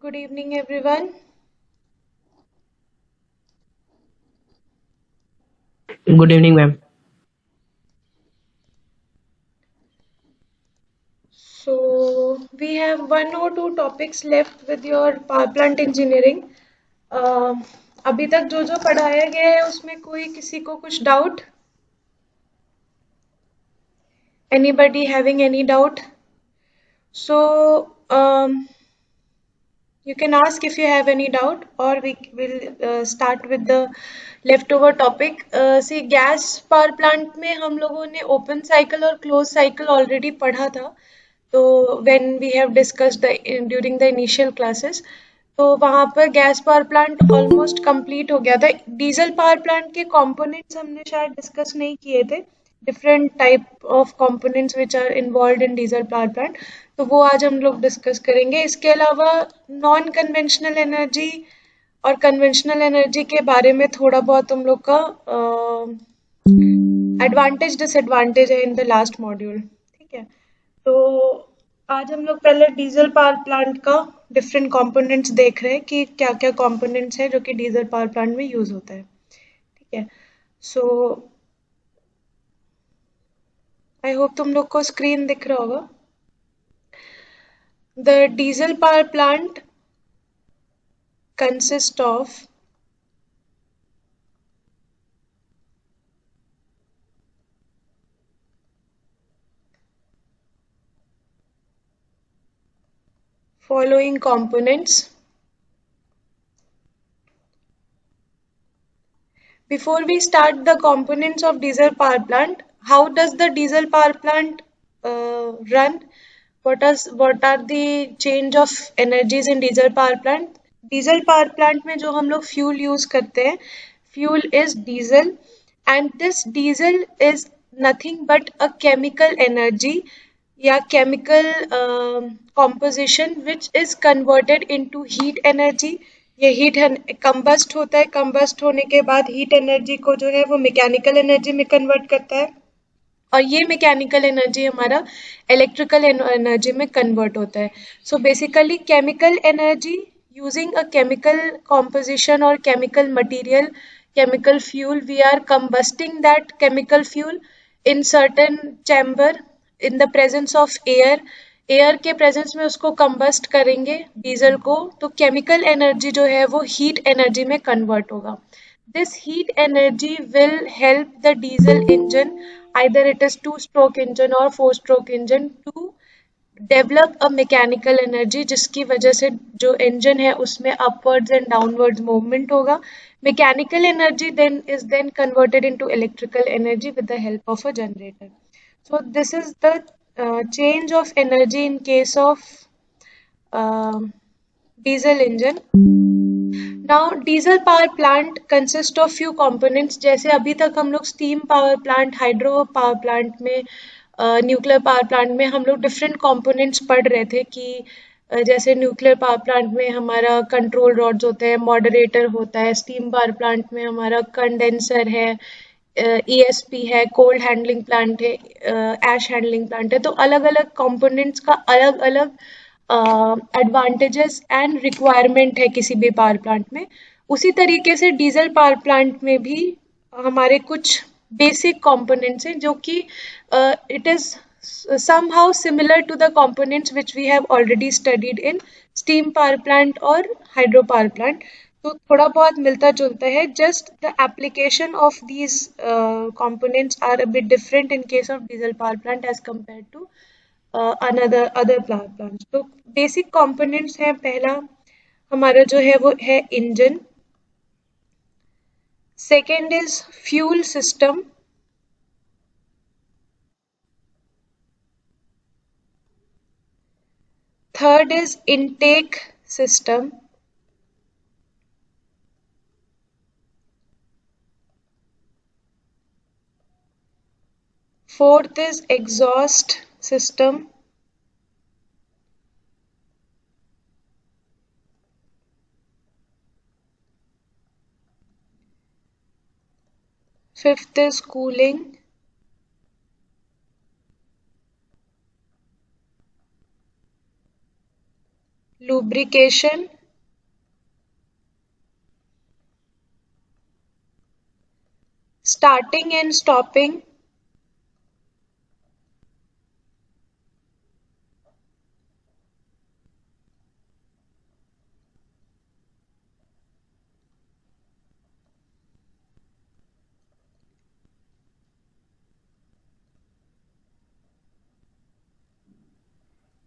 Good evening, everyone. Good evening, ma'am. We have one or two topics left with your power plant engineering. Uh, अभी तक जो जो पढ़ाया गया है उसमें कोई किसी को कुछ doubt? Anybody having any doubt? So, you can ask if you have any doubt, or we will start with the leftover topic. See, gas power plant में हम लोगों ने ओपन साइकिल और क्लोज साइकिल ऑलरेडी पढ़ा था. तो when we have discussed during the initial classes, तो वहाँ पर gas power plant almost complete हो गया था. डीजल पावर प्लांट के कंपोनेंट्स हमने शायद डिस्कस नहीं किए थे. Different type of components which are involve in diesel power plant, तो वो आज हम लोग डिस्कस करेंगे. इसके अलावा नॉन कन्वेंशनल एनर्जी और कन्वेंशनल एनर्जी के बारे में थोड़ा बहुत हम लोग का एडवांटेज डिसएडवांटेज है इन द लास्ट मॉड्यूल. ठीक है, तो आज हम लोग पहले डीजल पावर प्लांट का डिफरेंट कंपोनेंट्स देख रहे हैं कि क्या क्या कंपोनेंट्स हैं जो कि डीजल पावर प्लांट में यूज होता है. ठीक है, सो आई होप तुम लोग को स्क्रीन दिख रहा होगा. The diesel power plant consist of following components. Before we start the components of diesel power plant, how does the diesel power plant run? What are the change of energies in diesel power plant? Diesel power plant में जो हम लोग fuel use करते हैं, fuel is diesel, and this diesel is nothing but a chemical energy या chemical composition which is converted into heat energy. ये heat combust होता है. कंबस्ट होने के बाद हीट एनर्जी को जो है वो मैकेनिकल एनर्जी में कन्वर्ट करता है, और ये मैकेनिकल एनर्जी हमारा इलेक्ट्रिकल एनर्जी में कन्वर्ट होता है. So basically chemical energy using a chemical composition or chemical material, chemical fuel, we are combusting that chemical fuel in certain chamber in the presence of air. Air के presence में उसको combust करेंगे diesel को, तो chemical energy जो है वो heat energy में कन्वर्ट होगा. This heat energy will help the diesel engine, either it is two-stroke engine or four-stroke engine, to develop a mechanical energy जिसकी वजह से जो engine है उसमें upwards and downwards movement होगा. Mechanical energy then converted into electrical energy with the help of a generator. So this is the change of energy in case of um diesel engine. Now diesel power plant consist of few components. जैसे अभी तक हम लोग steam power plant, hydro power plant में, nuclear power plant में हम लोग different components पढ़ रहे थे कि जैसे न्यूक्लियर पावर प्लांट में हमारा कंट्रोल रॉड्स होते हैं, मॉडरेटर होता है. स्टीम पावर प्लांट में हमारा कंडेंसर है, ईएसपी है, कोल्ड हैंडलिंग प्लांट है, ऐश हैंडलिंग प्लांट है. तो अलग अलग कंपोनेंट्स का अलग अलग एडवांटेजेस एंड रिक्वायरमेंट है किसी भी पावर प्लांट में. उसी तरीके से डीजल पावर प्लांट में भी हमारे कुछ बेसिक कंपोनेंट्स हैं जो कि it is somehow similar to the components which we have already studied in steam power plant और hydro power plant. तो थोड़ा बहुत मिलता जुलता है. Just the application of these components are a bit different in case of diesel power plant as compared to another other power plants. तो basic components हैं. पहला हमारा जो है वो है engine. Second is fuel system. Third is intake system. Fourth is exhaust system. Fifth is cooling. lubrication, starting and stopping,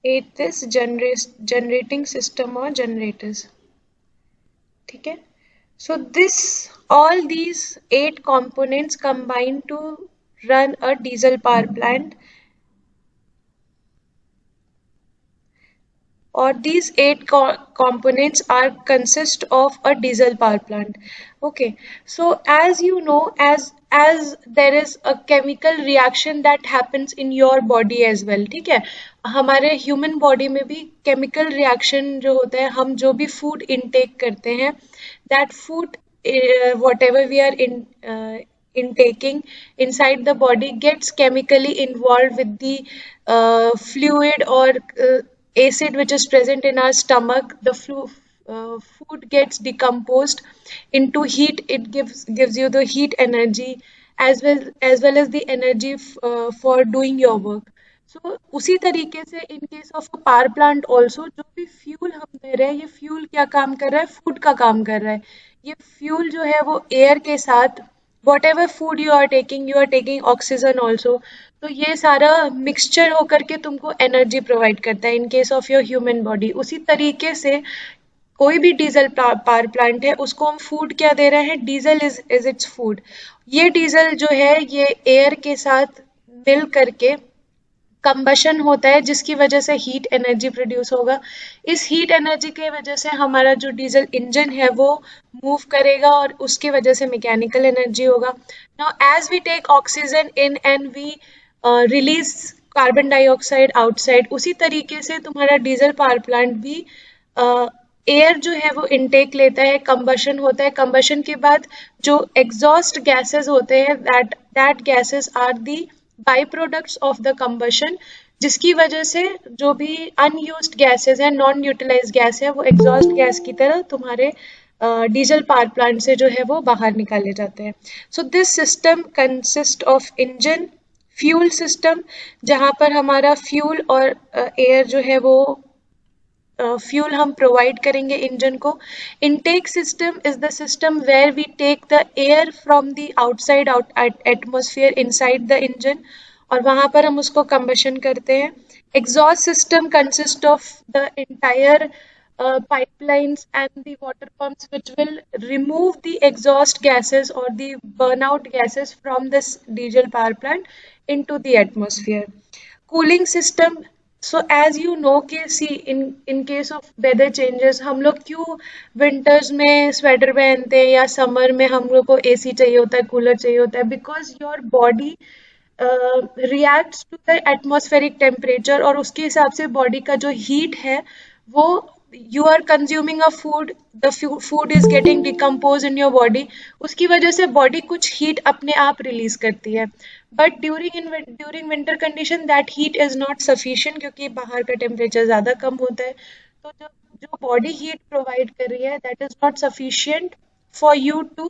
eighth is generating system or generators. ठीक है. So this all these 8 components combine to run a diesel power plant, or these 8 components are consist of a diesel power plant. Okay, so as you know, as there is a chemical reaction that happens in your body as well. ठीक है, हमारे human body में भी chemical reaction जो होता है, हम जो भी फूड इनटेक करते हैं, that food whatever we are intaking inside the body gets chemically involved with the fluid or acid which is present in our stomach. The food gets decomposed into heat. It gives you the heat energy as well as the energy for doing your work. So उसी तरीके से इन case of power plant also जो भी fuel हम दे रहे हैं, ये fuel क्या काम कर रहा है? फूड का काम कर रहा है. ये फ्यूल जो है वो एयर के साथ whatever food you are taking oxygen also. तो ये सारा मिक्सचर होकर के तुमको एनर्जी प्रोवाइड करता है in case of your human body. उसी तरीके से कोई भी डीजल पावर प्लांट है, उसको हम फूड क्या दे रहे हैं? Diesel is its food. ये डीजल जो है ये एयर के साथ मिल करके कंबशन होता है, जिसकी वजह से हीट एनर्जी प्रोड्यूस होगा. इस हीट एनर्जी की वजह से हमारा जो डीजल इंजन है वो मूव करेगा और उसकी वजह से मैकेनिकल एनर्जी होगा. Now as we take oxygen in and we release carbon dioxide outside, उसी तरीके से तुम्हारा डीजल पावर प्लांट भी एयर जो है वो इनटेक लेता है, कंबशन होता है. कंबशन के बाद जो एग्जॉस्ट गैसेस होते हैं, that gases are the by products of the combustion, जिसकी वजह से जो भी अनयूज्ड गैसेस है, नॉन यूटिलाइज गैस है, वो एग्जॉस्ट गैस की तरह तुम्हारे डीजल पावर प्लांट से जो है वो बाहर निकाले जाते हैं. So this system consist of engine, fuel system जहाँ पर हमारा फ्यूल और एयर जो है वो फ्यूल हम प्रोवाइड करेंगे इंजन को. Intake system is the system where we take the air from the outside atmosphere inside the engine, और वहां पर हम उसको कंबशन करते हैं. Exhaust system consist of the entire pipelines and the water pumps which will remove the exhaust gases or the burnout gases from this diesel power plant into the atmosphere. Cooling system. So as you know कि see in case of weather changes, हम लोग क्यों winters में sweater पहनते हैं या summer में हम लोग को एसी चाहिए होता है, कूलर चाहिए होता है? Because your body reacts to the atmospheric temperature, और उसके हिसाब से बॉडी का जो हीट है वो you are consuming a food, the food is getting decomposed in your body, उसकी वजह से बॉडी कुछ हीट अपने आप रिलीज करती है. But during winter condition that heat is not sufficient, क्योंकि बाहर का टेम्परेचर ज़्यादा कम होता है. तो जो बॉडी हीट प्रोवाइड कर रही है that is not sufficient for you to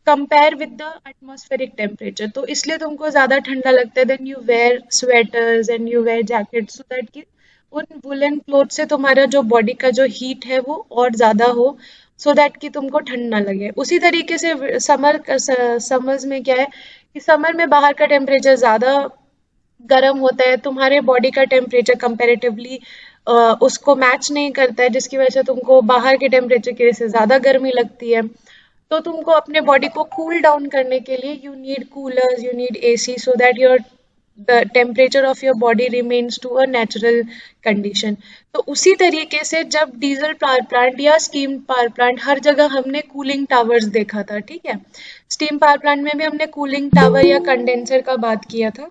compare with the atmospheric temperature. तो इसलिए तुमको ज़्यादा ठंडा लगता है, then you wear sweaters and you wear jackets so that कि उन वुलन क्लोथ से तुम्हारा जो बॉडी का जो हीट है वो और ज़्यादा हो, सो दैट कि तुमको ठंड ना लगे. उसी तरीके से समर्स में क्या है कि समर में बाहर का टेम्परेचर ज़्यादा गर्म होता है, तुम्हारे बॉडी का टेम्परेचर कंपैरेटिवली उसको मैच नहीं करता है, जिसकी वजह से तुमको बाहर के टेम्परेचर की वजह से ज़्यादा गर्मी लगती है. तो तुमको अपने बॉडी को कूल डाउन करने के लिए you need coolers, you need AC, so that your the temperature of your body remains to a natural condition. तो उसी तरीके से जब डीजल पावर प्लांट या स्टीम पावर प्लांट, हर जगह हमने कूलिंग टावर्स देखा था. ठीक है, स्टीम पावर प्लांट में भी हमने कूलिंग टावर या कंडेंसर का बात किया था.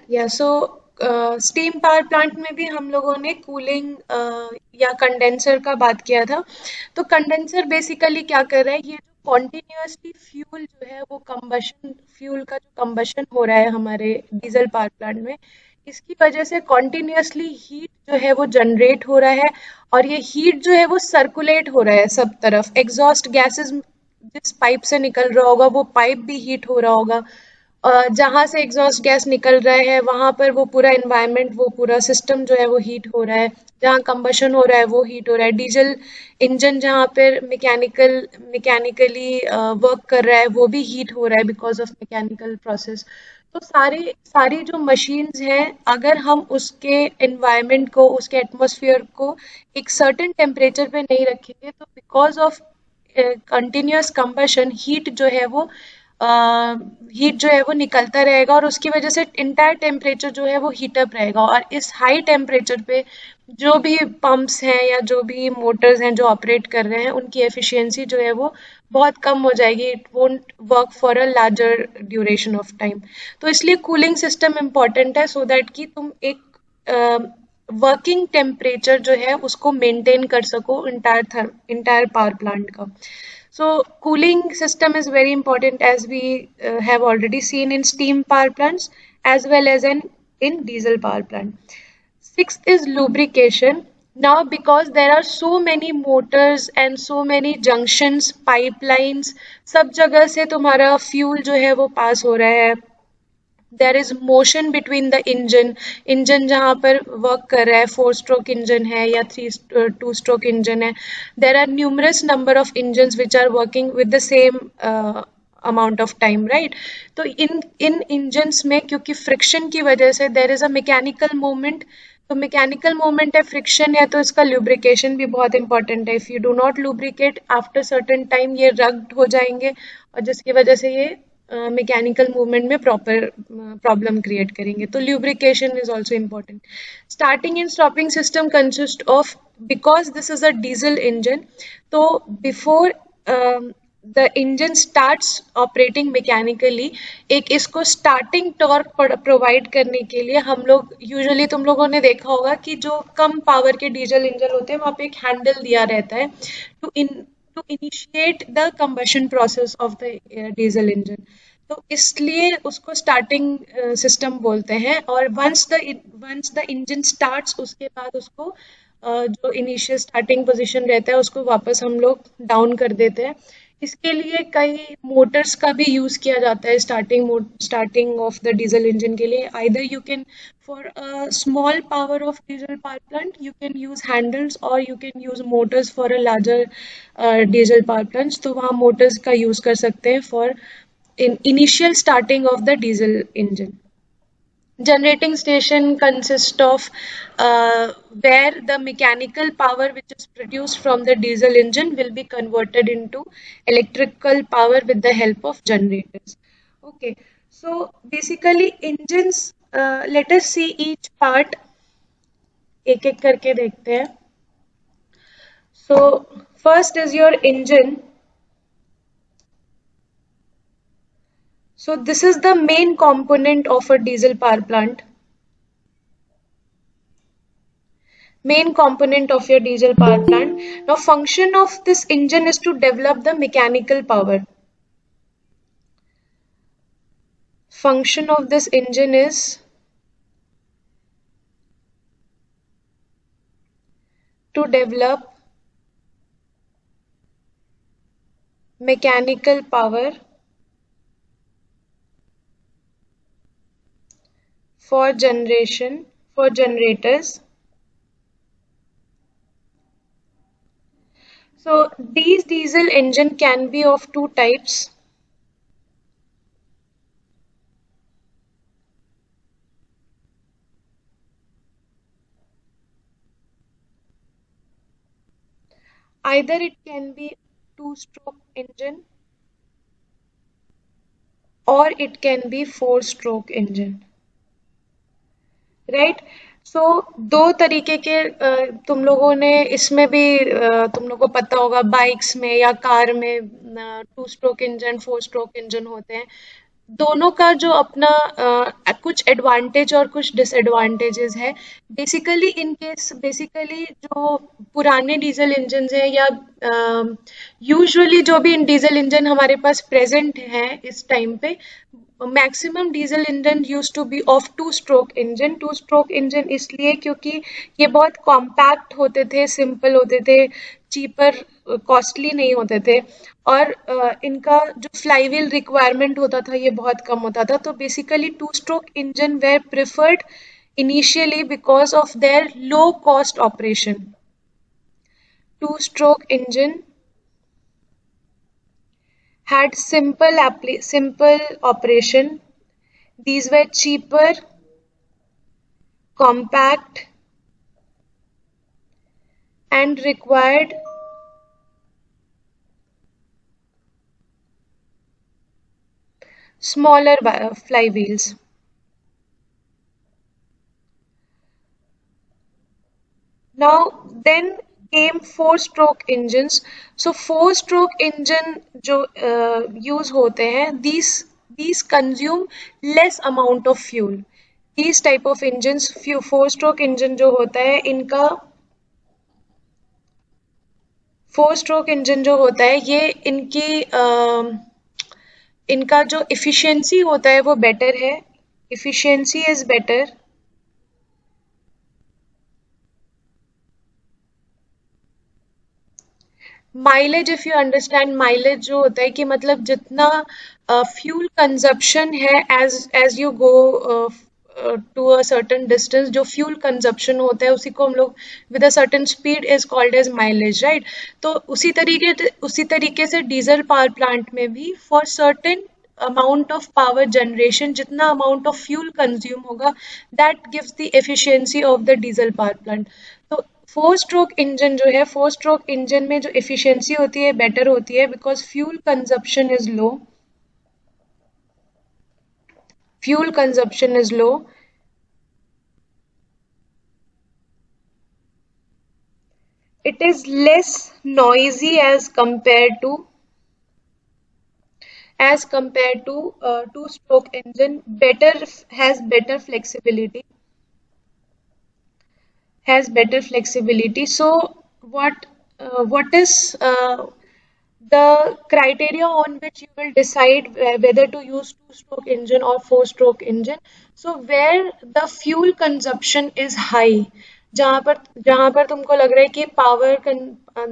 या सो स्टीम पावर प्लांट में भी हम लोगों ने कूलिंग या कंडेंसर का बात किया था. तो कंडेंसर बेसिकली क्या कर रहा है, ये जो कॉन्टिन्यूअसली फ्यूल जो है वो कंबशन फ्यूल का जो कंबशन हो रहा है हमारे डीजल पावर प्लांट में, इसकी वजह से कॉन्टिन्यूअसली हीट जो है वो जनरेट हो रहा है, और ये हीट जो है वो सर्कुलेट हो रहा है सब तरफ। एग्जॉस्ट गैसेस जिस पाइप से निकल रहा होगा वो पाइप भी हीट हो रहा होगा, जहाँ से एग्जॉस्ट गैस निकल रहा है वहां पर वो पूरा एनवायरनमेंट, वो पूरा सिस्टम जो है वो हीट हो रहा है। जहाँ कंबशन हो रहा है वो हीट हो रहा है। डीजल इंजन जहाँ पर मैकेनिकली वर्क कर रहा है वो भी हीट हो रहा है बिकॉज ऑफ मैकेनिकल प्रोसेस। तो सारी सारी जो मशीन्स हैं, अगर हम उसके एनवायरनमेंट को, उसके एटमॉस्फेयर को एक सर्टेन टेम्परेचर पे नहीं रखेंगे, तो because of continuous combustion heat जो है वो निकलता रहेगा, और उसकी वजह से इंटायर टेम्परेचर जो है वो हीटअप रहेगा। और इस हाई टेम्परेचर पे जो भी पंप्स हैं या जो भी मोटर्स हैं जो ऑपरेट कर रहे हैं, उनकी एफिशिएंसी जो है वो बहुत कम हो जाएगी। It won't work for a larger duration of time. तो इसलिए कूलिंग सिस्टम इम्पॉर्टेंट है, सो दैट कि तुम एक वर्किंग टेम्परेचर जो है उसको मेंटेन कर सको इंटायर पावर प्लांट का। So cooling system is very important, as we have already seen in steam power plants as well as in diesel power plant. Sixth is lubrication. Now, because there are so many motors and so many junctions, pipelines, सब जगह से तुम्हारा fuel जो है वो पास हो रहा है। There is motion between the engine जहाँ पर वर्क कर रहा है, 4 स्ट्रोक इंजन है या 2 स्ट्रोक इंजन है। There are numerous number of engine which are working with the same amount of time, right. तो इन इन इंजन्स में क्योंकि फ्रिक्शन की वजह से there is a mechanical movement, तो मैकेनिकल मूवमेंट है, फ्रिक्शन है, तो इसका लुब्रिकेशन भी बहुत इंपॉर्टेंट है। If you do not lubricate after certain time ये रग्ड हो जाएंगे, और जिसकी वजह से ये मैकेनिकल मूवमेंट में प्रॉब्लम क्रिएट करेंगे। तो lubrication is also important. Starting and stopping system consist of, because this is a diesel engine, तो before the engine starts operating mechanically, एक इसको स्टार्टिंग टॉर्क प्रोवाइड करने के लिए हम लोग यूजुअली, तुम लोगों ने देखा होगा कि जो कम पावर के डीजल इंजन होते हैं वहाँ पे एक हैंडल दिया रहता है to initiate the combustion process of the diesel engine। तो इसलिए उसको स्टार्टिंग सिस्टम बोलते हैं। और वंस द इंजन स्टार्ट्स, उसके बाद उसको जो इनिशियल स्टार्टिंग पोजीशन रहता है उसको वापस हम लोग डाउन कर देते हैं। इसके लिए कई मोटर्स का भी यूज किया जाता है starting of the diesel engine के लिए। Either you can, for a small power of diesel power plant, you can use handles or you can use motors for a larger diesel power plants। तो वहाँ motors का use कर सकते हैं for in initial starting of the diesel engine। Generating station consists of where the mechanical power which is produced from the diesel engine will be converted into electrical power with the help of generators। Okay, so basically engines, let us see each part, एक एक करके देखते हैं। So first is your engine। So this is the main component of a diesel power plant, main component of your diesel power plant। Now function of this engine is to develop the mechanical power। Function of this engine is to develop mechanical power for generators। So these diesel engine can be of two types। Either it can be 2-stroke engine or it can be 4-stroke engine, right। सो दो तरीके के तुम लोगों ने इसमें भी तुम लोगों को पता होगा बाइक्स में या कार में 2-स्ट्रोक इंजन 4-स्ट्रोक इंजन होते हैं। दोनों का जो अपना कुछ एडवांटेज और कुछ डिसएडवांटेजेस है। बेसिकली जो पुराने डीजल इंजन है या यूजुअली जो भी डीजल इंजन हमारे पास प्रेजेंट है इस टाइम पे, maximum diesel engine use to be of two stroke engine इसलिए क्योंकि ये बहुत कॉम्पैक्ट होते थे, सिंपल होते थे, चीपर, कॉस्टली नहीं होते थे, और इनका जो फ्लाईव्हील रिक्वायरमेंट होता था ये बहुत कम होता था। तो basically two stroke engine were preferred initially because of their low cost operation. Two stroke engine had simple operation. These were cheaper, compact, and required smaller flywheels. Now then came four stroke engines. So four stroke engine जो use होते हैं, these consume less amount of fuel. These type of engines, four stroke engine जो होता है इनका, four stroke engine जो होता है ये इनका जो इफिशिएंसी होता है वो बेटर है, efficiency is better. Mileage, if you understand mileage जो होता है कि मतलब जितना फ्यूल कंजप्शन है as you go to a certain distance, जो फ्यूल कंजप्शन होता है उसी को हम लोग with a certain speed is called as mileage, right. तो उसी तरीके से डीजल पावर प्लांट में भी for certain amount of power generation जितना अमाउंट ऑफ फ्यूल कंज्यूम होगा, that gives the efficiency of the diesel power plant. तो four stroke engine जो है, फोर स्ट्रोक इंजन में जो एफिशिएंसी होती है बेटर होती है because fuel consumption is low, fuel consumption is low. It is less noisy as compared to two-stroke engine. Has better flexibility. So what is the criteria on which you will decide whether to use two-stroke engine or four-stroke engine? So where the fuel consumption is high, जहाँ पर तुमको लग रहा है कि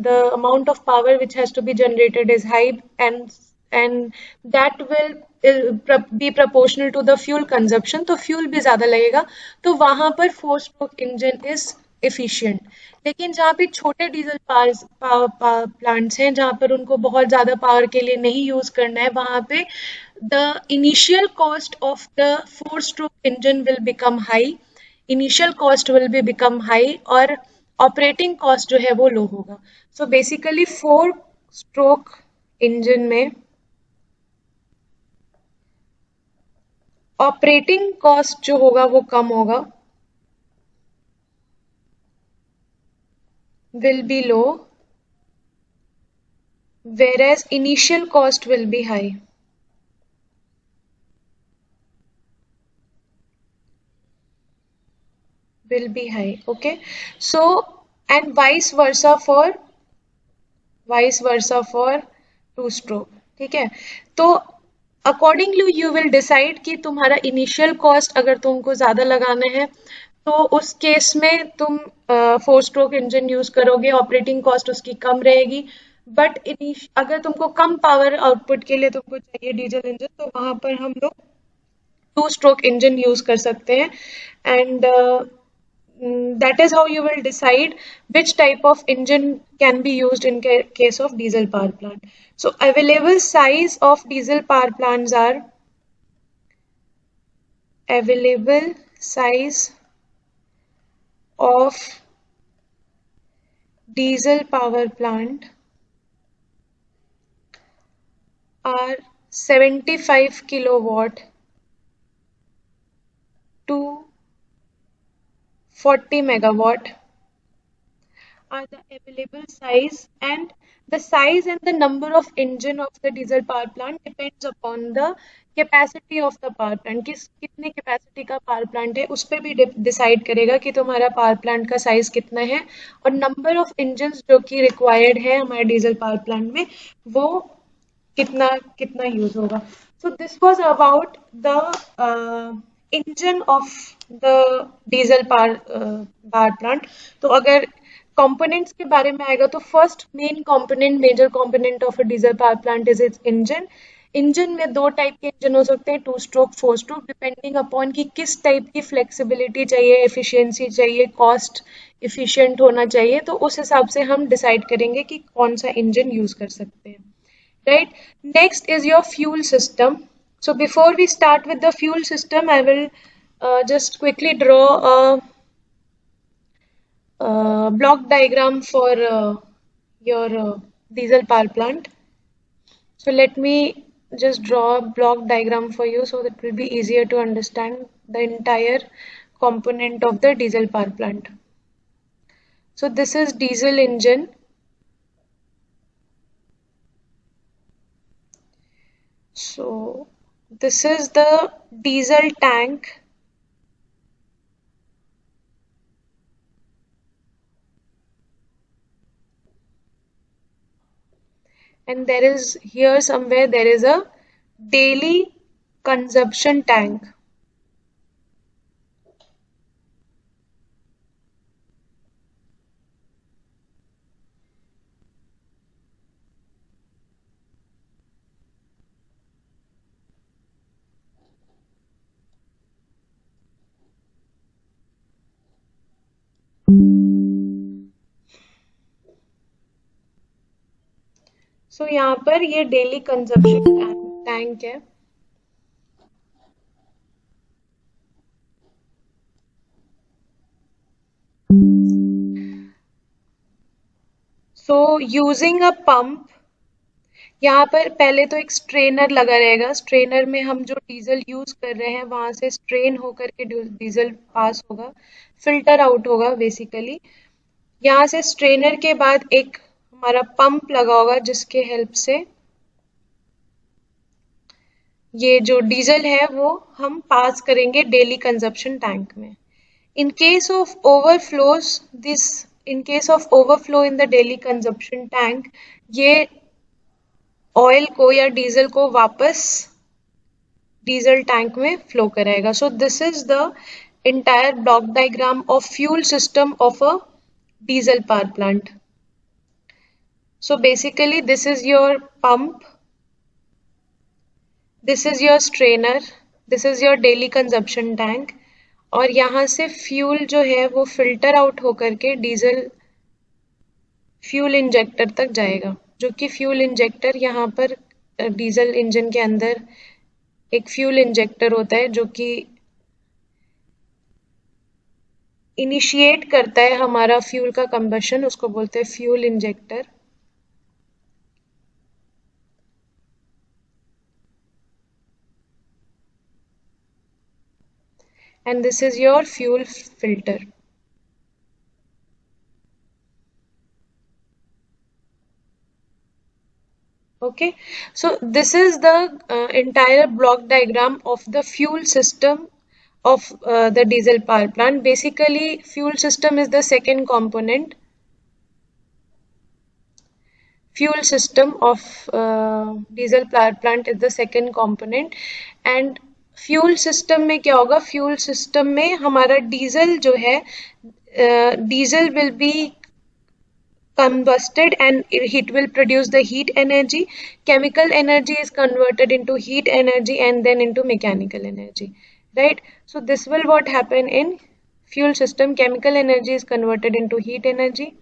the amount of power which has to be generated is high, and that will be proportional to the fuel consumption, तो fuel भी ज्यादा लगेगा, तो वहां पर four stroke engine is efficient. लेकिन जहाँ पे छोटे डीजल पावर प्लांट्स हैं जहाँ पर उनको बहुत ज्यादा पावर के लिए नहीं यूज करना है, वहां पे the initial cost of the four stroke engine will become high, initial cost will be become high, और ऑपरेटिंग कॉस्ट जो है वो लो होगा। So basically four stroke engine में ऑपरेटिंग कॉस्ट जो होगा वो कम होगा, will be low, whereas initial cost will be high. Okay. So and vice versa for two stroke, ठीक है। तो अकॉर्डिंगली यू विल डिसाइड कि तुम्हारा इनिशियल कॉस्ट अगर तुमको ज्यादा लगाना है तो उस केस में तुम फोर स्ट्रोक इंजन यूज करोगे, ऑपरेटिंग कॉस्ट उसकी कम रहेगी। बट अगर तुमको कम पावर आउटपुट के लिए तुमको चाहिए डीजल इंजन, तो वहां पर हम लोग टू स्ट्रोक इंजन यूज कर सकते हैं, and that is how you will decide which type of engine can be used in case of diesel power plant. So available size of diesel power plants are available size of diesel power plant are 75 kilowatt to 40 megawatt are the available size, and the size and the number of engine of the diesel power plant depends upon the capacity of the power plant, कितने capacity का power plant है उस पर भी decide करेगा कि तुम्हारा power plant का साइज कितना है, और नंबर ऑफ इंजन जो कि रिक्वायर्ड है हमारे डीजल पावर प्लांट में वो कितना कितना यूज होगा. So this was about the engine of the diesel power plant. तो अगर कंपोनेंट्स के बारे में आएगा तो first main component, major component of a diesel power plant is its engine. Engine में दो टाइप के इंजन हो सकते हैं, 2 स्ट्रोक 4 स्ट्रोक, डिपेंडिंग अपॉन कि किस टाइप की फ्लेक्सिबिलिटी चाहिए, एफिशिएंसी चाहिए, कॉस्ट इफिशिएंट होना चाहिए, तो उस हिसाब से हम डिसाइड करेंगे कि कौन सा इंजन यूज कर सकते हैं. Right. Next is your fuel system. So before we start with the fuel system, I will just quickly draw a block diagram for your diesel power plant. So let me just draw a block diagram for you so that it will be easier to understand the entire component of the diesel power plant. So this is diesel engine. So this is the diesel tank. And there is here somewhere there is a daily consumption tank. सो यहाँ पर ये daily consumption tank है. So using a pump, यहाँ पर पहले तो एक strainer लगा रहेगा. स्ट्रेनर में हम जो डीजल यूज कर रहे हैं वहां से स्ट्रेन होकर के डीजल पास होगा, फिल्टर आउट होगा बेसिकली. यहाँ से स्ट्रेनर के बाद एक हमारा पंप लगा होगा जिसके हेल्प से ये जो डीजल है वो हम पास करेंगे डेली कंजप्शन टैंक में. In case of overflows, in case of overflow in the daily consumption tank, ये ऑयल को या डीजल को वापस डीजल टैंक में फ्लो कराएगा. सो this is the entire block diagram of fuel system of a diesel power plant. So basically this is your pump, this is your strainer, this is your daily consumption tank, और यहाँ से fuel जो है वो filter out होकर के diesel fuel injector तक जाएगा, जो कि फ्यूल इंजेक्टर यहाँ पर डीजल इंजन के अंदर एक फ्यूल इंजेक्टर होता है जो कि इनिशिएट करता है हमारा फ्यूल का कंबशन, उसको बोलते हैं fuel injector. And this is your fuel filter. Okay, so this is the entire block diagram of the fuel system of the diesel power plant. Basically, fuel system is the second component. Fuel system of diesel power plant is the second component. And fuel system में क्या होगा, fuel system में हमारा diesel जो है, diesel will be combusted and it will produce the heat energy. Chemical energy is converted into heat energy and then into mechanical energy, right? So this will what happen in fuel system. Chemical energy is converted into heat energy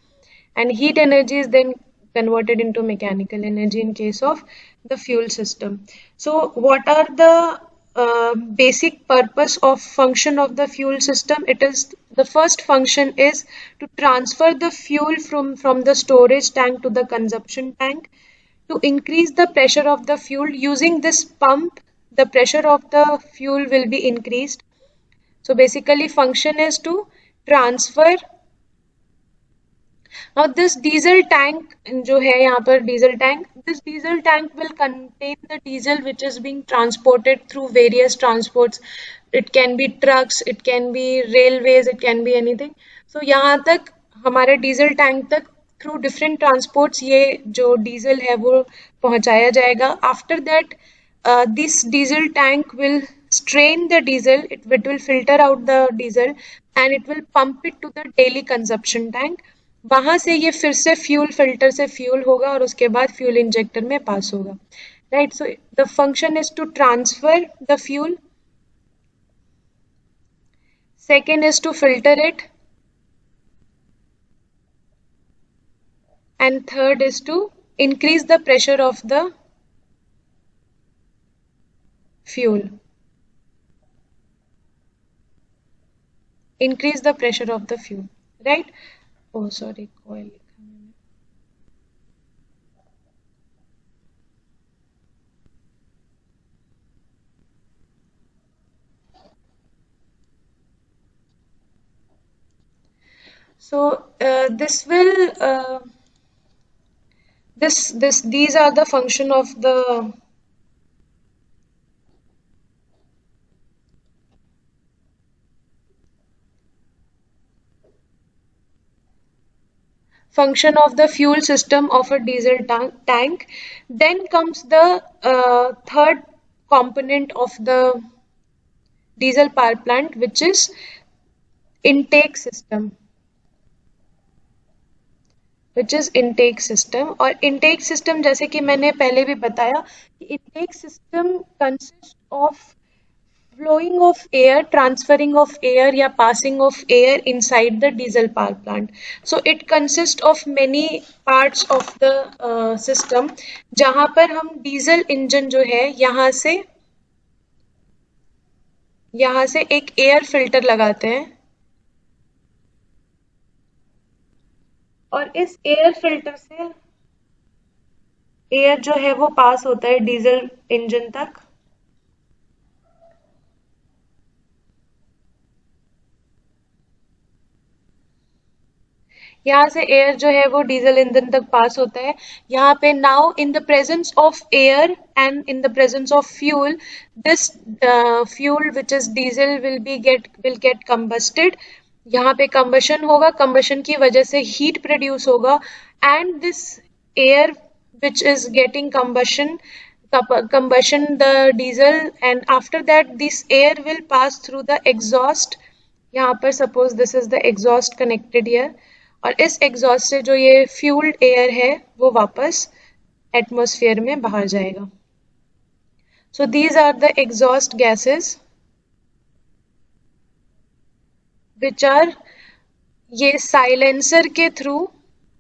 and heat energy is then converted into mechanical energy in case of the fuel system. So what are the basic purpose of function of the fuel system? It is, the first function is to transfer the fuel from the storage tank to the consumption tank. To increase the pressure of the fuel, using this pump the pressure of the fuel will be increased. So basically function is to transfer Now this diesel tank जो है यहाँ पर diesel tank, this diesel tank will contain the diesel which is being transported through various transports. It can be trucks, it can be railways, it can be anything. So यहाँ तक हमारे diesel tank तक through different transports ये जो diesel है वो पहुँचाया जाएगा. After that, this diesel tank will strain the diesel, it will filter out the diesel and it will pump it to the daily consumption tank. वहां से ये फिर से फ्यूल फिल्टर से फ्यूल होगा और उसके बाद फ्यूल इंजेक्टर में पास होगा. Right, so the function is to transfer the fuel, second is to filter it, and third is to increase the pressure of the fuel. Increase the pressure of the fuel, right? Oh, sorry, coil. So these are the function of the fuel system of a diesel tank. Then comes the third component of the diesel power plant, which is intake system. और intake system जैसे कि मैंने पहले भी बताया कि intake system consists of flowing of air, transferring of air या passing of air inside the diesel power plant. So it consists of many parts of the system जहाँ पर हम diesel engine जो है यहाँ से एक air filter लगाते हैं और इस एयर फिल्टर से एयर जो है वो पास होता है डीजल इंजन तक. यहाँ से एयर जो है वो डीजल इंजन तक पास होता है. यहाँ पे now in the presence of air and in the presence of fuel, this fuel which is diesel will get combusted. यहाँ पे कंबशन होगा, कंबशन की वजह से हीट प्रोड्यूस होगा and this air which is getting combustion the diesel, and after that this air will pass through the exhaust. यहाँ पर suppose this is the exhaust connected here, और इस एग्जॉस्ट से जो ये फ्यूल्ड एयर है वो वापस एटमॉस्फेयर में बाहर जाएगा. So these are the exhaust gases which are ये साइलेंसर के through,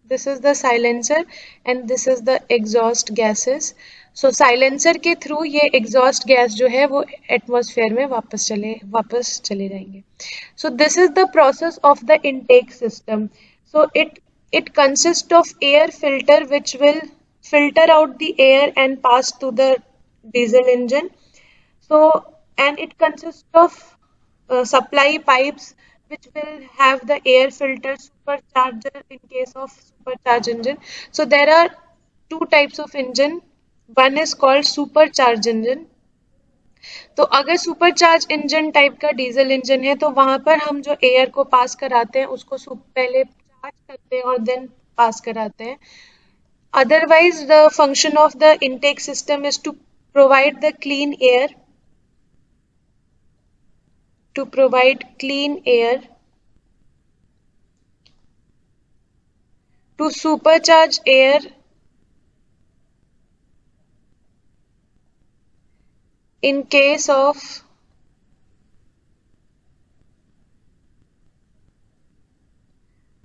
this is the silencer and this is the exhaust gases. So silencer के थ्रू ये एग्जॉस्ट गैस जो है वो एटमॉस्फेयर में वापस चले जाएंगे. So this is the process of the intake system. So it consists of air filter which will filter out the air and pass to the diesel engine. So and it consists of supply pipes which will have the air filter supercharger in case of supercharged engine. So there are two types of engine. One is called supercharged engine. तो अगर supercharge engine type का diesel engine है तो वहां पर हम जो air को पास कराते हैं उसको पहले चार्ज करते हैं और देन पास कराते हैं. Otherwise the function of the intake system is to provide the clean air, to supercharge air in case of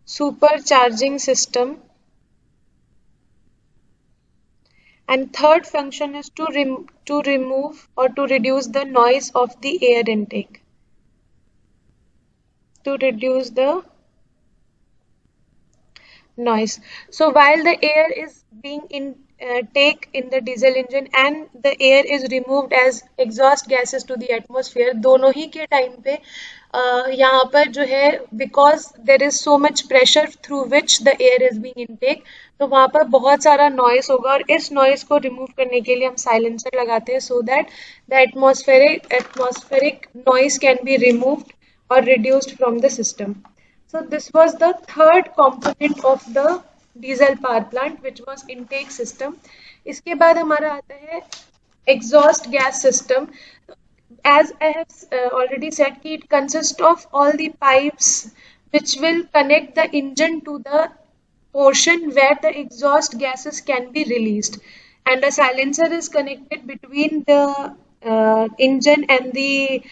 supercharging system, and third function is to remove or to reduce the noise of the air intake, to reduce the noise. So while the air is being take in the diesel engine and the air is removed as exhaust gases to the atmosphere, दोनों ही के time पे यहाँ पर जो है because there is so much pressure through which the air is being intake, तो वहाँ पर बहुत सारा नॉइस होगा और इस नॉइस को रिमूव करने के लिए हम साइलेंसर लगाते हैं so that the atmospheric noise can be removed or reduced from the system. So this was the third component of the diesel power plant which was intake system. इसके बाद हमारा आता है exhaust gas system. As I have already said, it consists of all the pipes which will connect the engine to the portion where the exhaust gases can be released. And a silencer is connected between the engine and the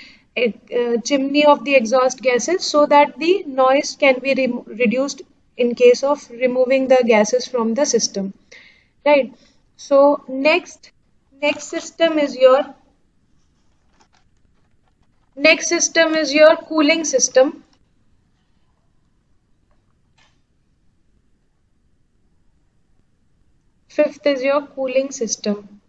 chimney of the exhaust gases so that the noise can be reduced in case of removing the gases from the system. Right. So next system is your cooling system. Fifth is your cooling system.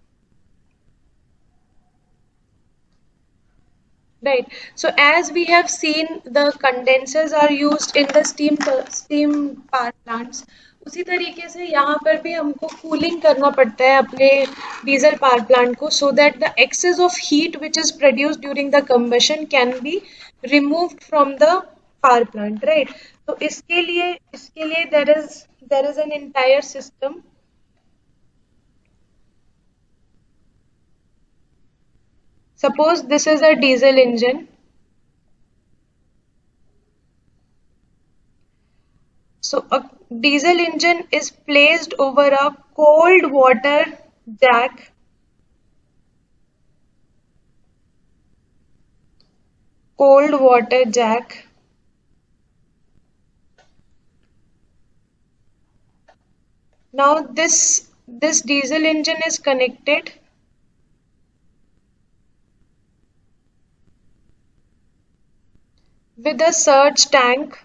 Right. So as we have seen, the condensers are used in the steam power plants. उसी तरीके से यहाँ पर भी हमको cooling करना पड़ता है अपने डीजल पावर प्लांट को so that the excess of heat which is produced during the combustion can be removed from the power plant, right? तो इसके लिए there is an entire system. Suppose this is a diesel engine. So a diesel engine is placed over a cold water jack. Cold water jack. Now this diesel engine is connected with a surge tank.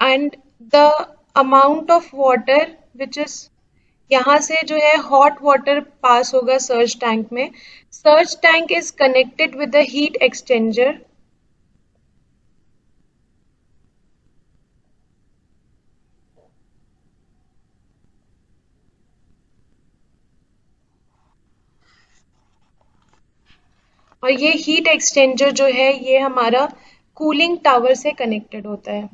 And the amount of water which is यहाँ से जो है hot water pass होगा surge tank में. Surge tank is connected with the heat exchanger. और ये heat exchanger जो है ये हमारा कूलिंग टावर से कनेक्टेड होता है.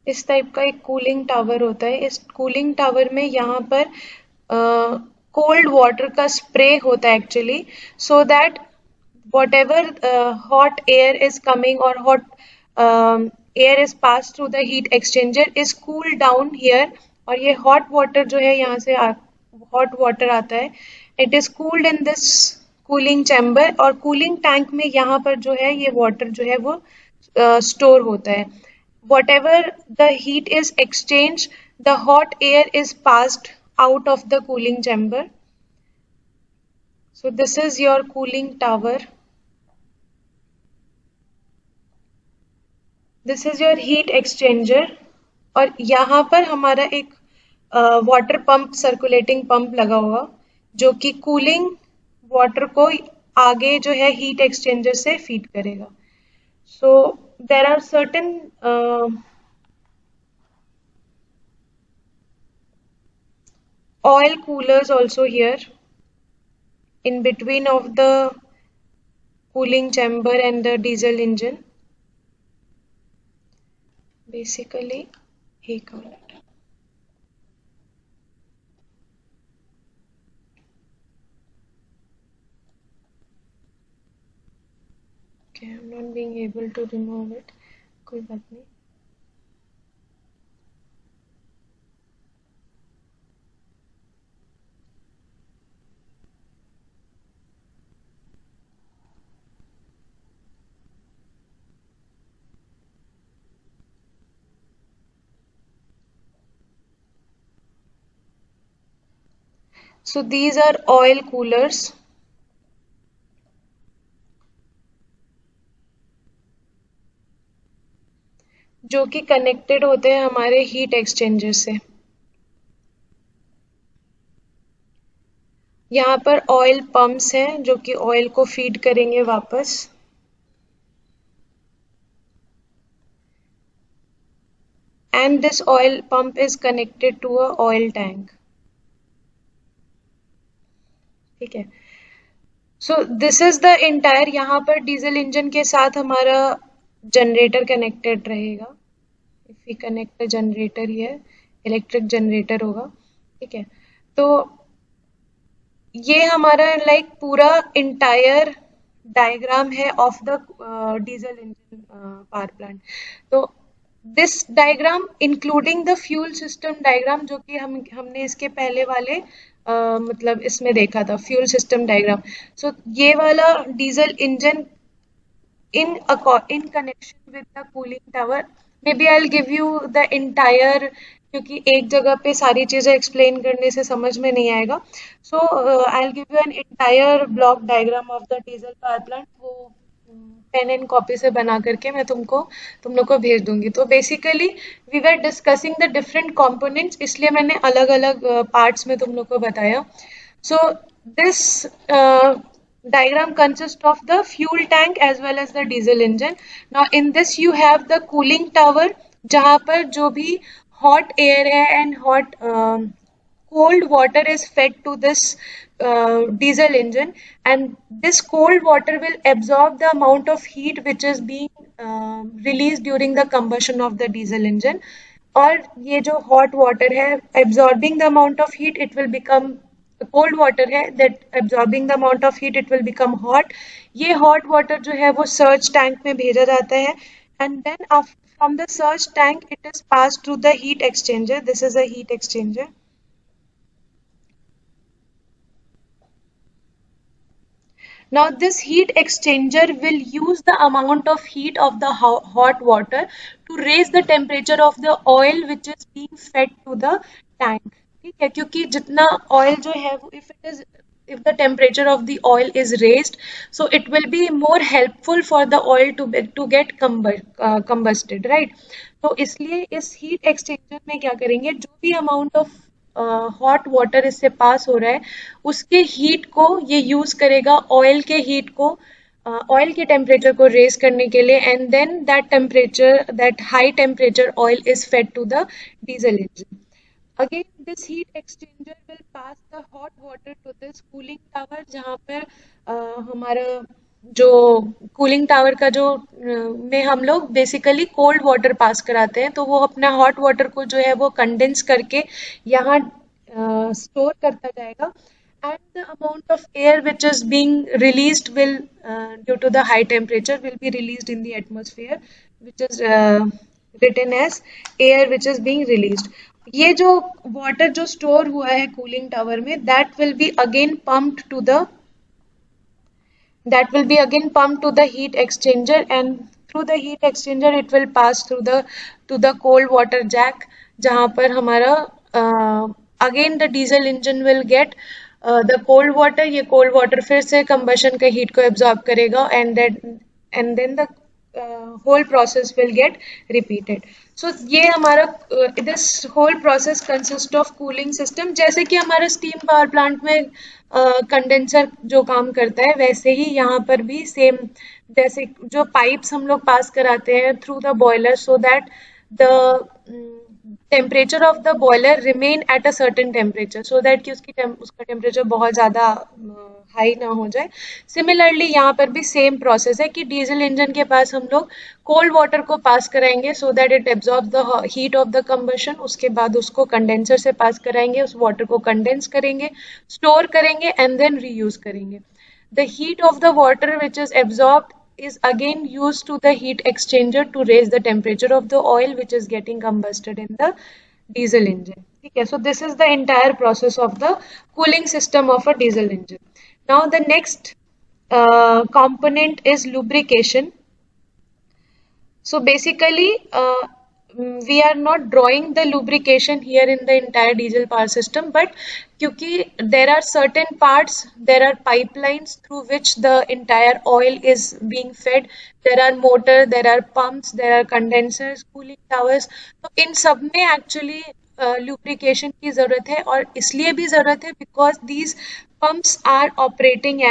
इस टाइप का एक कूलिंग टावर होता है. इस कूलिंग टावर में यहाँ पर कोल्ड वाटर का स्प्रे होता है actually so that whatever hot air is coming or hot air is passed through the heat exchanger is cooled down here. और ये hot water जो है यहाँ से hot water आता है. It is cooled in this cooling chamber और cooling tank में यहाँ पर जो है ये water जो है वो store होता है. Whatever the heat is exchanged, the hot air is passed out of the cooling chamber. So this is your cooling tower. This is your heat exchanger. और यहाँ पर हमारा एक वाटर पंप सर्कुलेटिंग पंप लगा हुआ जो कि कूलिंग वाटर को आगे जो है हीट एक्सचेंजर से फीड करेगा. So there are certain oil coolers also here in between of the cooling chamber and the diesel engine. Basically, एक minute. Okay, I'm not being able to remove it. कोई बात नहीं. So these are oil coolers. जो कि connected होते हैं हमारे heat exchanger से। यहाँ पर ऑयल पंप्स हैं जो कि ऑयल को फीड करेंगे वापस। And this oil pump is connected to a oil tank. ठीक है। So this is the entire, यहाँ पर डीजल इंजन के साथ हमारा जनरेटर कनेक्टेड रहेगा। इफ वी कनेक्ट जनरेटर, ये इलेक्ट्रिक जनरेटर होगा। ठीक है, तो ये हमारा पूरा इंटायर डायग्राम है of the diesel engine power plant. तो this diagram including the fuel system diagram, जो कि हमने इसके पहले वाले मतलब इसमें देखा था, फ्यूल सिस्टम डायग्राम। सो ये वाला diesel engine in connection with the cooling tower. Maybe I'll give you the entire, क्योंकि एक जगह पे सारी चीजें एक्सप्लेन करने से समझ में नहीं आएगा। सो I'll give you an entire block diagram of the diesel power plant. वो पेन एंड कॉपी से बना करके मैं तुम लोग को भेज दूंगी। तो basically we were discussing the different components, इसलिए मैंने अलग अलग पार्ट्स में तुम लोग को बताया। So this diagram consists of the fuel tank as well as the diesel engine. Now in this you have the cooling tower, जहाँ पर जो भी hot air है and hot cold water is fed to this diesel engine, and this cold water will absorb the amount of heat which is being released during the combustion of the diesel engine. और ये जो hot water है, absorbing the amount of heat, it will become cold water है, that absorbing the amount of heat it will become hot. ये hot water जो है वो surge tank में भेजा जाता है, and then from the surge tank it is pass through the heat exchanger. This is a heat exchanger. Now this heat exchanger will use the amount of heat of the hot water to raise the temperature of the oil which is being fed to the tank. ठीक है, क्योंकि जितना oil जो है, if the temperature of the oil is raised, so it will be more helpful for the oil to get combusted, right? तो इसलिए इस heat exchanger में क्या करेंगे, जो भी amount of हॉट वाटर इससे पास हो रहा है उसके हीट को ये यूज करेगा, ऑयल के हीट को, ऑयल के टेम्परेचर को रेज करने के लिए, and then that high temperature oil is fed to the diesel engine. Again this heat exchanger will pass the hot water to this cooling tower, जहाँ पर हमारा जो कूलिंग टावर का जो में हम लोग बेसिकली कोल्ड वाटर पास कराते हैं, तो वो अपना हॉट वाटर को जो है वो कंडेंस करके यहाँ स्टोर करता जाएगा, and the amount of air which is being released will due to the high temperature will be released in the atmosphere, which is written as air which is being released. ये जो water जो store हुआ है cooling tower में, that will be again pumped to the heat exchanger, and through the heat exchanger it will pass through the cold water jack, जहाँ पर हमारा again the diesel engine will get the cold water। ये cold water फिर से combustion का heat को absorb करेगा, and then the whole process will get repeated. So ये हमारा this whole process consists of cooling system। जैसे कि हमारे steam power plant में कंडेंसर जो काम करता है, वैसे ही यहाँ पर भी सेम, जैसे जो पाइप्स हम लोग पास कराते हैं through the boiler, so that the temperature of the boiler remain at a certain temperature, so that कि उसका टेम्परेचर बहुत ज़्यादा हाई ना हो जाए। सिमिलरली यहाँ पर भी सेम प्रोसेस है कि डीजल इंजन के पास हम लोग कोल्ड वाटर को पास कराएंगे so that it absorb the heat of the combustion. उसके बाद उसको कंडेंसर से पास कराएंगे, उस वाटर को कंडेंस करेंगे, स्टोर करेंगे, एंड देन रीयूज करेंगे। The heat of the water which is absorbed is again used to the heat exchanger to raise the temperature of the oil which is getting combusted in the diesel engine. Okay, so this is the entire process of the cooling system of a diesel engine. Now the next component is lubrication. So basically we are not drawing the lubrication here in the entire diesel power system, but क्योंकि there are certain parts, there are pipelines through which the entire oil is being fed, there are motor, there are pumps, there are condensers, cooling towers, तो इन सब में actually lubrication की जरूरत है, और इसलिए भी जरूरत है because these pumps are operating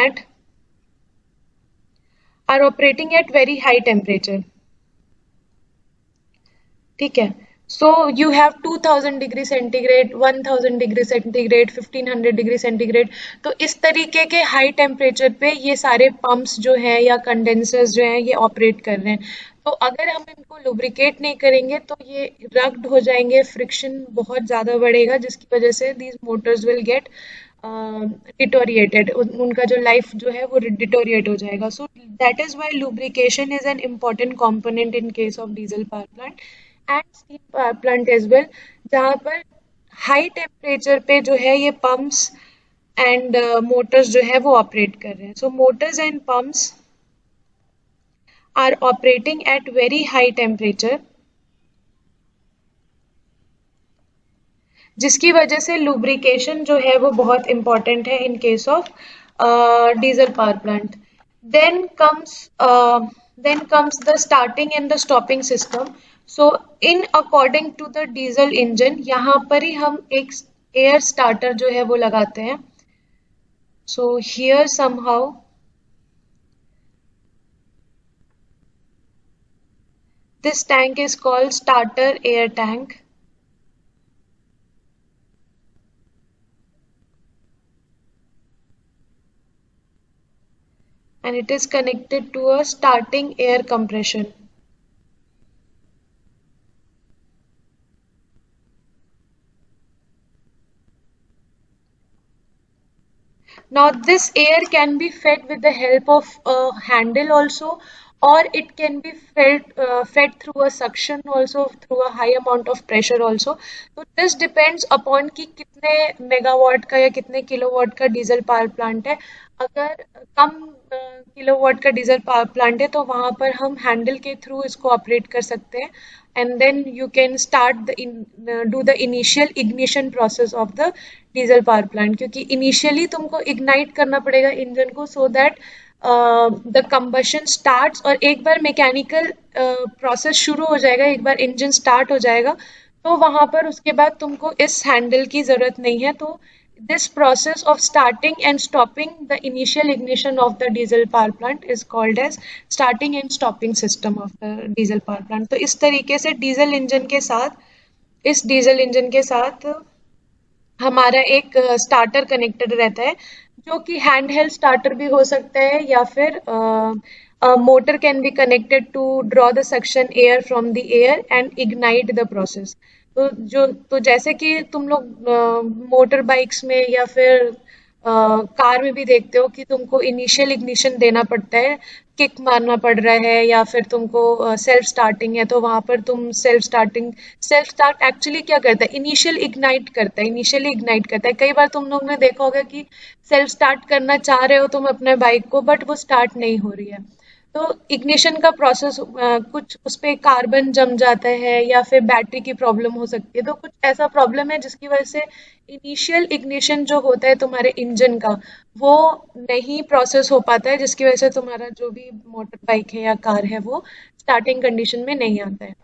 at very high temperature. ठीक है, so you have 2000 degree centigrade, 1000 degree centigrade, 1500 degree centigrade, तो इस तरीके के हाई टेम्परेचर पे ये सारे पंप्स जो है या कंडेंसर्स जो है ये ऑपरेट कर रहे हैं. तो अगर हम इनको लुब्रिकेट नहीं करेंगे तो ये रग्ड हो जाएंगे, फ्रिक्शन बहुत ज़्यादा बढ़ेगा, जिसकी वजह से these motors will get deteriorated, उनका जो लाइफ जो है वो डिटोरिएट हो जाएगा. So that is why lubrication is an important component in case of diesel power plant and steam power plant as well, जहाँ पर हाई टेम्परेचर पे जो है ये पंप्स एंड मोटर्स जो है वो ऑपरेट कर रहे हैं. So motors and pumps are operating at very high temperature, जिसकी वजह से लुब्रिकेशन जो है वो बहुत इंपॉर्टेंट है in case of diesel power plant. Then comes the starting and the stopping system. So in according to the diesel engine, यहाँ पर ही हम एक एयर स्टार्टर जो है वो लगाते हैं. So here somehow this tank is called starter air tank. And it is connected to a starting air compression. Now this air can be fed with the help of a handle also, or it can be fed through a suction also, through a high amount of pressure also. So this depends upon कि कितने megawatt का या कितने kilowatt का diesel power plant है. अगर कम kilowatt का diesel power plant है तो वहाँ पर हम हैंडल के थ्रू इसको ऑपरेट कर सकते हैं, and then you can start do the initial ignition process of the diesel power plant, क्योंकि initially तुमको ignite करना पड़ेगा इंजन को so that the combustion starts, और एक बार मैकेनिकल प्रोसेस शुरू हो जाएगा, एक बार इंजन स्टार्ट हो जाएगा तो वहां पर उसके बाद तुमको इस हैंडल की जरूरत नहीं है. तो this process of starting and stopping the initial ignition of the diesel power plant is called as starting and stopping system of the diesel power plant. तो इस तरीके से इस डीजल इंजन के साथ हमारा एक स्टार्टर कनेक्टेड रहता है, जो कि हैंड हेल्ड स्टार्टर भी हो सकता है, या फिर motor can be connected to draw the suction air from the air and ignite the process. तो जैसे कि तुम लोग मोटर बाइक्स में या फिर कार में भी देखते हो कि तुमको इनिशियल इग्निशन देना पड़ता है, किक मारना पड़ रहा है, या फिर तुमको सेल्फ स्टार्टिंग है तो वहां पर तुम सेल्फ स्टार्ट एक्चुअली क्या करता है, इनिशियली इग्नाइट करता है. कई बार तुम लोग ने देखा होगा कि सेल्फ स्टार्ट करना चाह रहे हो तुम अपने बाइक को, बट वो स्टार्ट नहीं हो रही है. तो इग्निशन का प्रोसेस कुछ उस पे कार्बन जम जाता है या फिर बैटरी की प्रॉब्लम हो सकती है, तो कुछ ऐसा प्रॉब्लम है जिसकी वजह से इनिशियल इग्निशन जो होता है तुम्हारे इंजन का वो नहीं प्रोसेस हो पाता है, जिसकी वजह से तुम्हारा जो भी मोटर बाइक है या कार है वो स्टार्टिंग कंडीशन में नहीं आता है.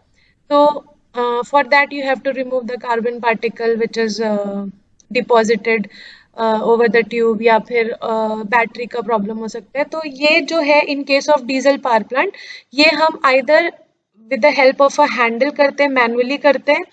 तो for that you have to remove the carbon particle which is deposited over the tube, या फिर बैटरी का प्रॉब्लम हो सकता है. तो ये जो है in case of diesel power plant, ये हम either with the help of a handle करते हैं, मैनुअली करते हैं,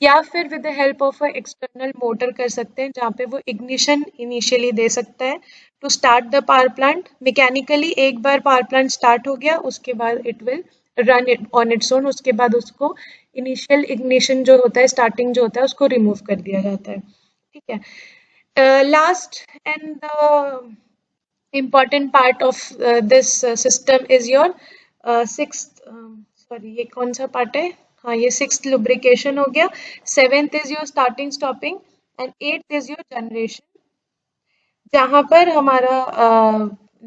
या फिर with the help of a external motor कर सकते हैं, जहाँ पे वो इग्निशन इनिशियली दे सकता है to start the power plant. Mechanically एक बार पावर प्लांट स्टार्ट हो गया उसके बाद it will run it on its own, उसके बाद उसको इनिशियल इग्निशन जो होता है, स्टार्टिंग जो होता है, उसको रिमूव कर दिया जाता है. ठीक है. Last and the important part of this system is your sixth, sorry ये कौन सा part है, हाँ ये sixth lubrication हो गया, seventh is your starting stopping and eighth is your generation, जहाँ पर हमारा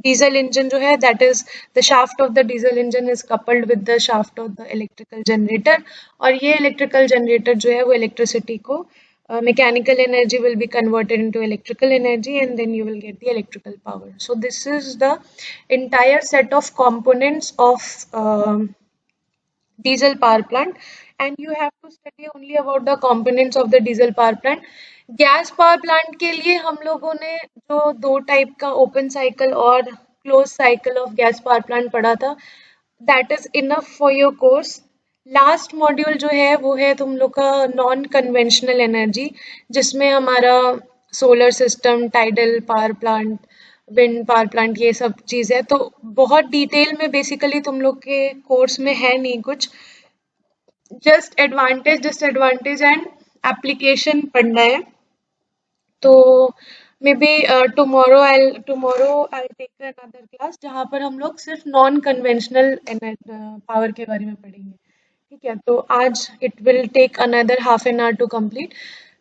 डीजल इंजन जो है that is the shaft of the diesel engine is coupled with the shaft of the electrical generator, और ये electrical generator जो है वो इलेक्ट्रिसिटी को mechanical energy will be converted into electrical energy, and then you will get the electrical power. So this is the entire set of components of diesel power plant, and you have to study only about the components of the diesel power plant. Gas power plant के लिए हम लोगों ने जो दो type का open cycle और close cycle of gas power plant पढ़ा था, that is enough for your course. Last module जो है वो है तुम लोग का नॉन कन्वेंशनल एनर्जी, जिसमें हमारा solar system, tidal power plant, wind power plant, ये सब चीज़ है. तो बहुत डिटेल में बेसिकली तुम लोग के कोर्स में है नहीं कुछ, just advantage, disadvantage and application पढ़ना है. तो maybe tomorrow I take another class जहाँ पर हम लोग सिर्फ नॉन कन्वेंशनल पावर के बारे में पढ़ेंगे. ठीक है, तो आज it will take another half an hour to complete.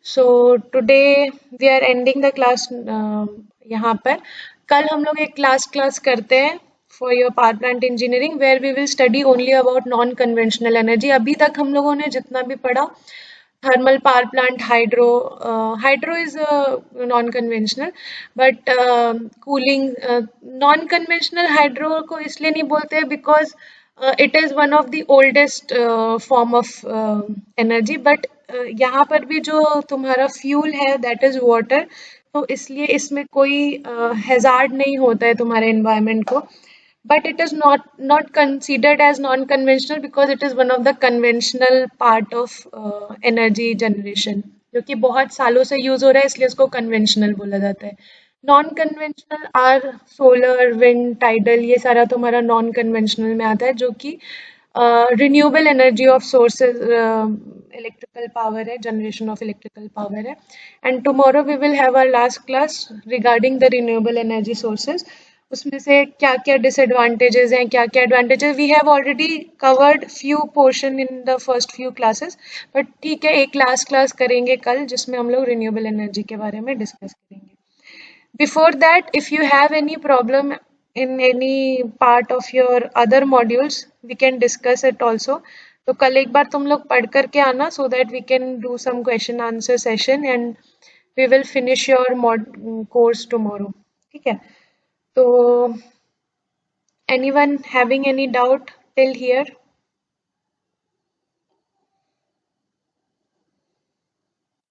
So today we are ending the class यहाँ पर. कल हम लोग एक क्लास करते हैं for your power plant engineering, where we will study only about non conventional energy. अभी तक हम लोगों ने जितना भी पढ़ा, thermal power plant, hydro is non-conventional, but cooling, non-conventional hydro को इसलिए नहीं बोलते because it is one of the oldest form of energy, but यहाँ पर भी जो तुम्हारा fuel है that is water, तो इसलिए इसमें कोई hazard नहीं होता है तुम्हारे environment को. But it is not considered as non-conventional because it is one of the conventional part of energy generation, जो कि बहुत सालों से यूज हो रहा है, इसलिए उसको conventional बोला जाता है. Non conventional are solar, wind, tidal, ये सारा तुम्हारा नॉन कन्वेंशनल में आता है, जो कि renewable energy of sources, electrical power है, जनरेशन ऑफ इलेक्ट्रिकल पावर है. And tomorrow we will have our last class regarding the renewable energy sources. उसमें से क्या क्या डिसएडवांटेजेस हैं, क्या क्या advantages, we have already covered few portion in the first few classes, but ठीक है, एक लास्ट क्लास करेंगे कल जिसमें हम लोग रिन्यूएबल एनर्जी के बारे में डिस्कस करेंगे. Before that, if you have any problem in any part of your other modules, we can discuss it also. तो कल एक बार तुम लोग पढ़ करके आना, so that we can do some question answer session and we will finish your course tomorrow. ठीक है, तो anyone having any doubt till here?